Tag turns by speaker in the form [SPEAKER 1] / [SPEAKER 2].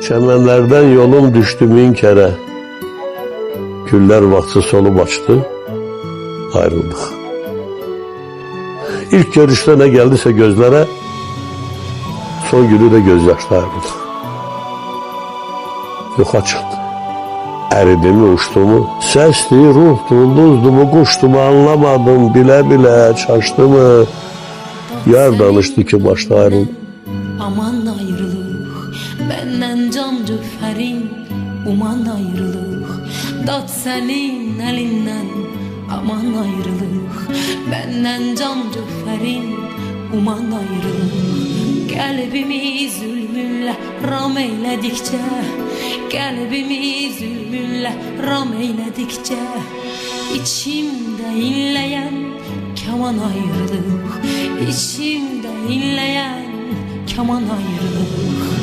[SPEAKER 1] Çemenlerden yolum düştü min kere. Güller vakti solup açtı, ayrıldık. İlk görüşte ne geldiyse gözlere, son günü de gözyaşla ayrıldık. Yoxa çıktı. Eridi mi, uçtu mu? Sesli, ruhtu, ulduzdu mu, kuştu mu anlamadım, bile bile çaştı mı? Yar danıştı ki başta ayrıldı.
[SPEAKER 2] Aman ayrılıq, benden can cöfərin, uman ayrılıq. Dad sənin əlindən, aman ayrılıq, benden can cöfərin, uman ayrılıq. Qəlbimi zülmünlə ram eylədikcə, qəlbimi zülmünlə ram eylədikcə, İçimdə inləyən kaman ayrılıq, İçimdə inləyən kaman ayrılıq.